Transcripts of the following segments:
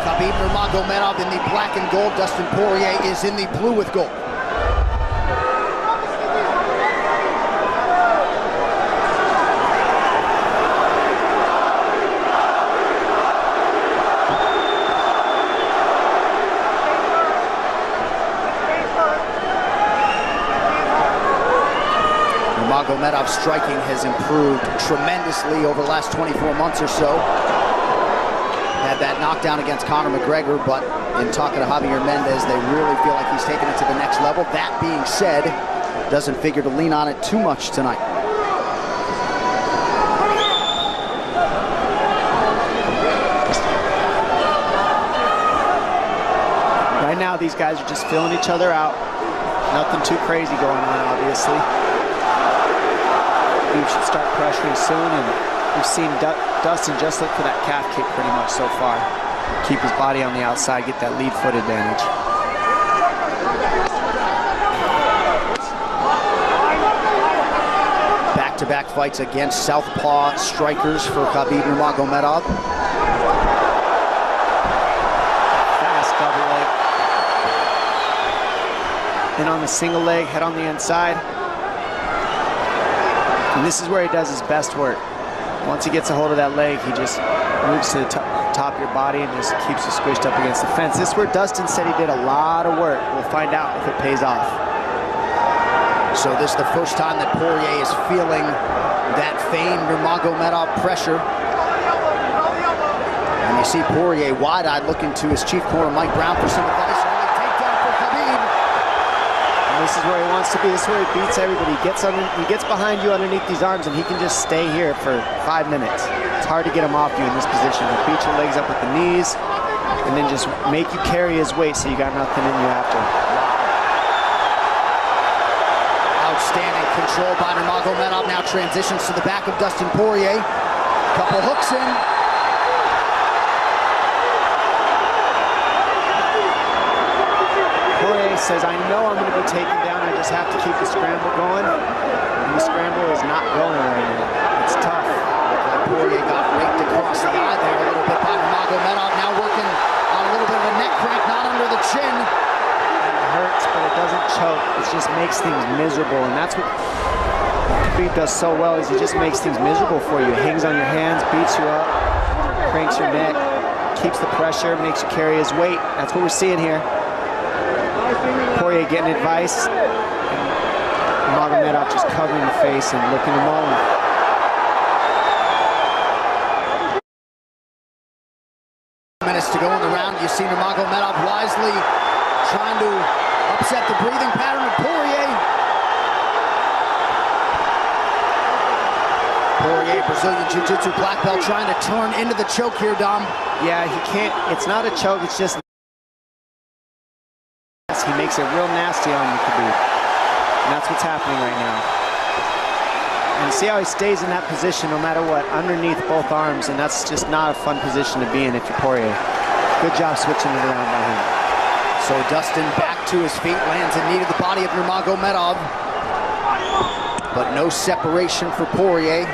Khabib Nurmagomedov in the black and gold. Dustin Poirier is in the blue with gold. Nurmagomedov's striking has improved tremendously over the last 24 months or so. Had that knockdown against Conor McGregor, but in talking to Javier Mendez, they really feel like he's taken it to the next level. That being said, doesn't figure to lean on it too much tonight. Right now, these guys are just filling each other out. Nothing too crazy going on, obviously. We should start pressuring soon, and we've seen Dustin just look for that calf kick pretty much so far. Keep his body on the outside, get that lead foot advantage. Back-to-back fights against southpaw strikers for Khabib Nurmagomedov. Fast double leg. Then on the single leg, head on the inside. And this is where he does his best work. Once he gets a hold of that leg, he just moves to the top of your body and just keeps you squished up against the fence. This is where Dustin said he did a lot of work. We'll find out if it pays off. So this is the first time that Poirier is feeling that famed Nurmagomedov pressure. And you see Poirier wide-eyed looking to his chief corner, Mike Brown, for some advice. Early takedown for Khabib. This is where he wants to be. This is where he beats everybody. He gets behind you underneath these arms, and he can just stay here for 5 minutes. It's hard to get him off you in this position. He'll beat your legs up with the knees, and then just make you carry his weight so you got nothing in you after. Outstanding control by Nurmagomedov. Now transitions to the back of Dustin Poirier. Couple hooks in. Says, I know I'm going to be taken down, I just have to keep the scramble going, and the scramble is not going right now. It's tough. Poirier got raked across the eye there a little bit by Nurmagomedov, now working on a little bit of a neck crank, not under the chin. It hurts, but it doesn't choke. It just makes things miserable, and that's what Khabib does so well, is he just makes things miserable for you. Hangs on your hands, beats you up, cranks your neck, keeps the pressure, makes you carry his weight. That's what we're seeing here. Poirier getting advice, and Nurmagomedov just covering the face and looking him on. Minutes to go in the round. You see Nurmagomedov wisely trying to upset the breathing pattern of Poirier. Poirier, Brazilian Jiu-Jitsu black belt, trying to turn into the choke here, Dom. Yeah, he can't. It's not a choke. It's just. He makes it real nasty on you, Khabib. And that's what's happening right now. And see how he stays in that position no matter what, underneath both arms, and that's just not a fun position to be in if you're Poirier. Good job switching it around by him. So Dustin back to his feet, lands in knee to the body of Nurmagomedov. But no separation for Poirier,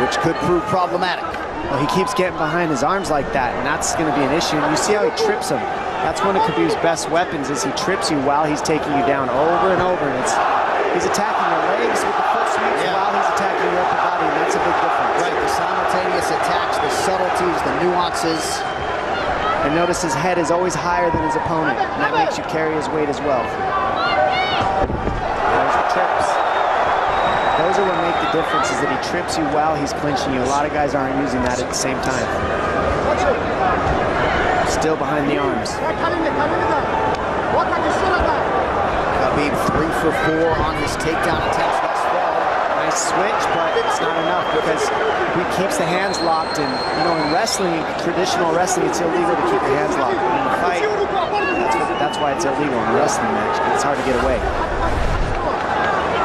which could prove problematic. Well, he keeps getting behind his arms like that, and that's going to be an issue. And you see how he trips him. That's one of Khabib's best weapons, is he trips you while he's taking you down over and over. And he's attacking your legs with the foot sweeps while he's attacking your upper body, and that's a big difference. Right, the simultaneous attacks, the subtleties, the nuances. And notice his head is always higher than his opponent, and that makes you carry his weight as well. There's the trips. Those are what make the difference, is that he trips you while he's clinching you. A lot of guys aren't using that at the same time. Still behind the arms. Khabib 3 for 4 on his takedown attempts thus far. Nice switch, but it's not enough because he keeps the hands locked. And you know, in wrestling, traditional wrestling, it's illegal to keep the hands locked. But in a fight, that's why it's illegal in a wrestling match. It's hard to get away.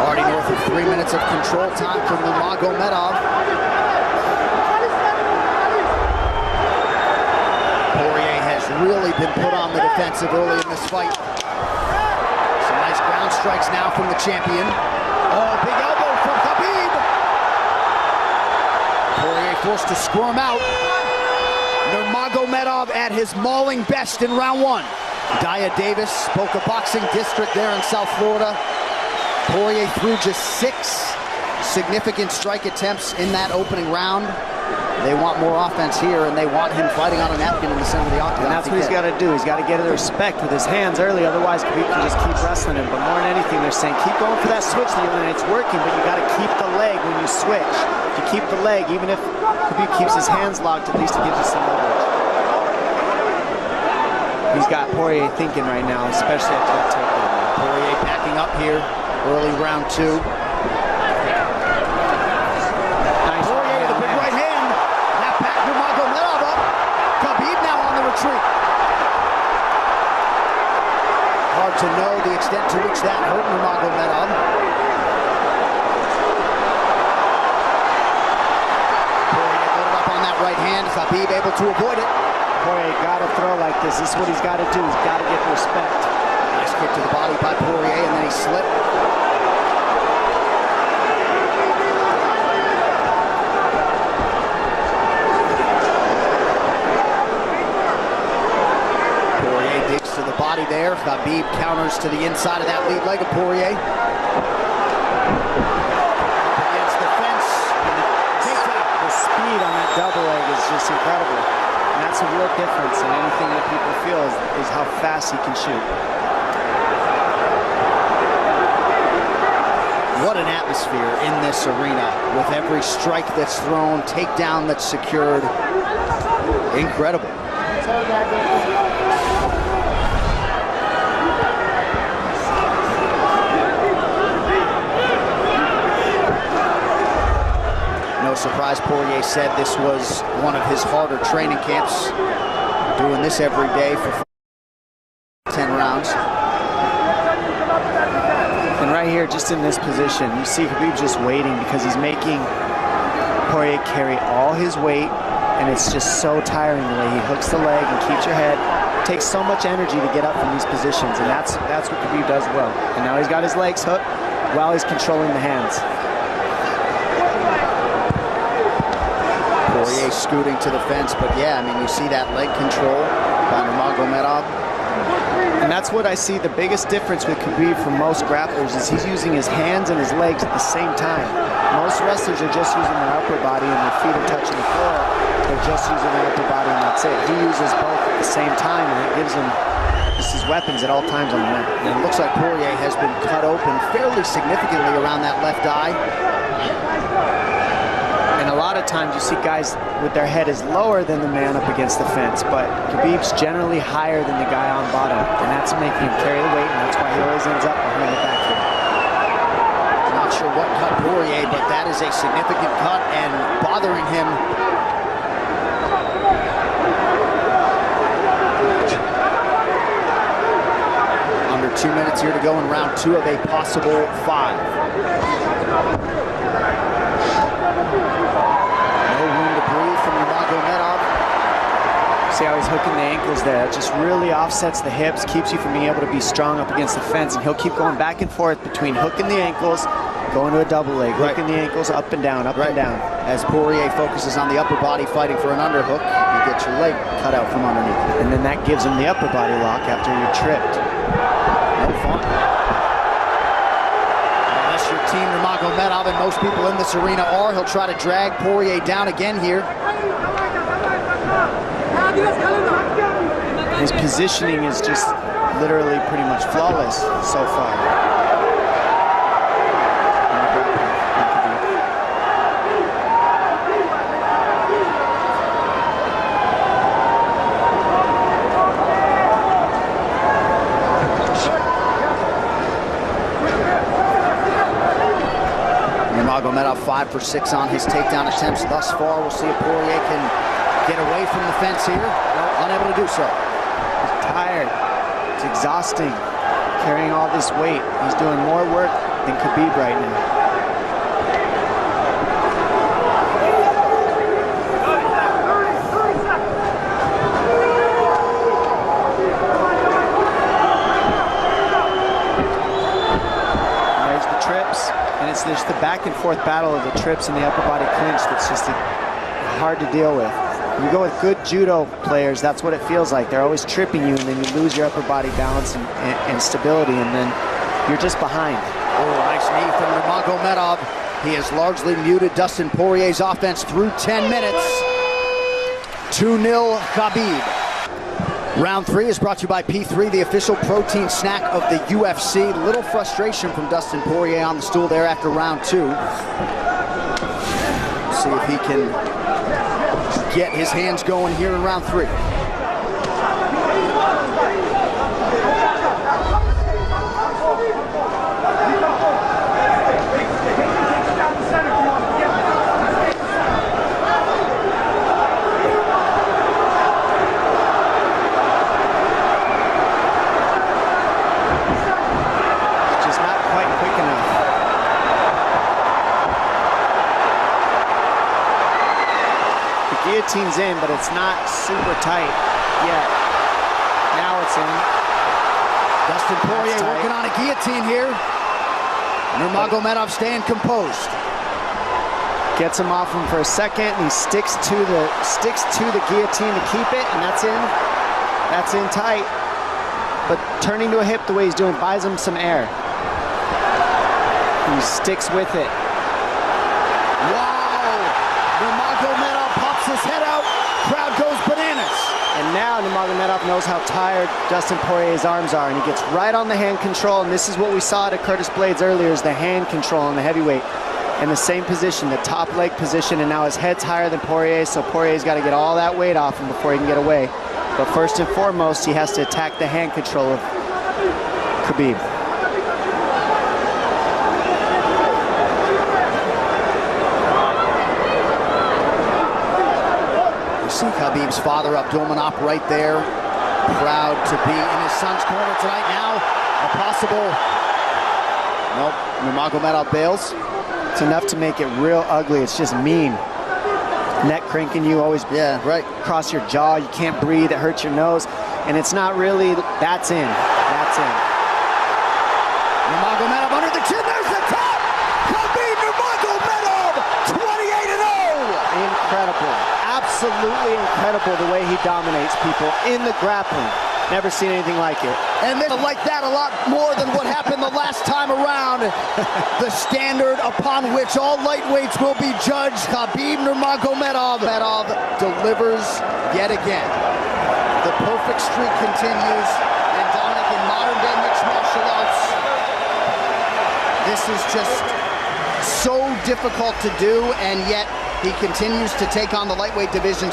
Already north of 3 minutes of control time for Nurmagomedov. Poirier has really been put on the defensive early in this fight. Some nice ground strikes now from the champion. Oh, big elbow from Khabib. Poirier forced to squirm out. Nurmagomedov Nurmagomedov at his mauling best in round one. Dia Davis spoke a boxing district there in South Florida. Poirier threw just 6 significant strike attempts in that opening round. They want more offense here, and they want him fighting on a napkin in the center of the octagon. And that's what he's got to do. He's got to get the respect with his hands early, otherwise Khabib can just keep wrestling him. But more than anything, they're saying keep going for that switch, and it's working, but you got to keep the leg when you switch. If you keep the leg, even if Khabib keeps his hands locked, at least it gives you some leverage. He's got Poirier thinking right now, especially after that takedown. Poirier backing up here, early round 2. Hard to know the extent to which that hurt Nurmagomedov. Poirier loaded up on that right hand. Khabib able to avoid it. Poirier got to throw like this. This is what he's got to do. He's got to get respect. Nice kick to the body by Poirier, and then he slipped. Body there. Khabib counters to the inside of that lead leg of Poirier. Against the fence. The speed on that double leg is just incredible. And that's a real difference in anything that people feel is how fast he can shoot. What an atmosphere in this arena with every strike that's thrown, takedown that's secured. Incredible. No surprise, Poirier said this was one of his harder training camps. Doing this every day for 10 rounds. And right here, just in this position, you see Khabib just waiting because he's making Poirier carry all his weight, and it's just so tiring the way he hooks the leg and keeps your head. It takes so much energy to get up from these positions, and that's what Khabib does well. And now he's got his legs hooked while he's controlling the hands. Poirier scooting to the fence, but yeah, I mean, you see that leg control by Nurmagomedov. And that's what I see the biggest difference with Khabib from most grapplers is he's using his hands and his legs at the same time. Most wrestlers are just using their upper body and their feet are touching the floor. They're just using their upper body and that's it. He uses both at the same time, and it gives him just his weapons at all times on the mat. And it looks like Poirier has been cut open fairly significantly around that left eye. And a lot of times you see guys with their head is lower than the man up against the fence, but Khabib's generally higher than the guy on bottom, and that's making him carry the weight, and that's why he always ends up behind the back here. Not sure what cut Poirier, but that is a significant cut and bothering him. Under 2 minutes here to go in round 2 of a possible 5. See how he's hooking the ankles there. It just really offsets the hips, keeps you from being able to be strong up against the fence, and he'll keep going back and forth between hooking the ankles, going to a double leg, hooking the ankles up and down, up and down. As Poirier focuses on the upper body fighting for an underhook, you get your leg cut out from underneath. And then that gives him the upper body lock after you're tripped. No fun. Unless you're Team Nurmagomedov, and most people in this arena are, he'll try to drag Poirier down again here. His positioning is just literally pretty much flawless so far. Nurmagomedov 5 for 6 on his takedown attempts thus far. We'll see if Poirier can get away from the fence here. Unable to do so. He's tired. It's exhausting carrying all this weight. He's doing more work than Khabib right now. And there's the trips, and it's just the back and forth battle of the trips and the upper body clinch that's just hard to deal with. You go with good judo players, that's what it feels like. They're always tripping you, and then you lose your upper body balance and stability, and then you're just behind. Oh, nice knee from Nurmagomedov. He has largely muted Dustin Poirier's offense through 10 minutes. 2-0 Khabib. Round 3 is brought to you by P3, the official protein snack of the UFC. Little frustration from Dustin Poirier on the stool there after round 2. See if he can get his hands going here in round 3. Guillotine's in, but it's not super tight yet. Now it's in. Dustin Poirier working on a guillotine here. Nurmagomedov staying composed. Gets him off him for a second, and he sticks to the guillotine to keep it, and that's in. That's in tight. But turning to a hip the way he's doing buys him some air. He sticks with it. Wow! Nurmagomedov pops his head out, crowd goes bananas. And now Nurmagomedov knows how tired Dustin Poirier's arms are, and he gets right on the hand control, and this is what we saw at Curtis Blaydes earlier, is the hand control on the heavyweight. In the same position, the top leg position, and now his head's higher than Poirier's, so Poirier's got to get all that weight off him before he can get away. But first and foremost, he has to attack the hand control of Khabib. See Khabib's father, Abdulmanap, right there. Proud to be in his son's corner tonight. Now, a possible... Nope, Nurmagomedov bails. It's enough to make it real ugly. It's just mean. Neck cranking you, always cross your jaw. You can't breathe, it hurts your nose. And it's not really... That's in. That's in. Nurmagomedov under the chin. There's the top! Khabib Nurmagomedov, 28-0! Incredible. Absolutely incredible the way he dominates people in the grappling. Never seen anything like it. And they like that a lot more than what happened the last time around. The standard upon which all lightweights will be judged. Khabib Nurmagomedov delivers yet again. The perfect streak continues. And Dominic, in modern day mixed martial arts, this is just so difficult to do, and yet he continues to take on the lightweight division.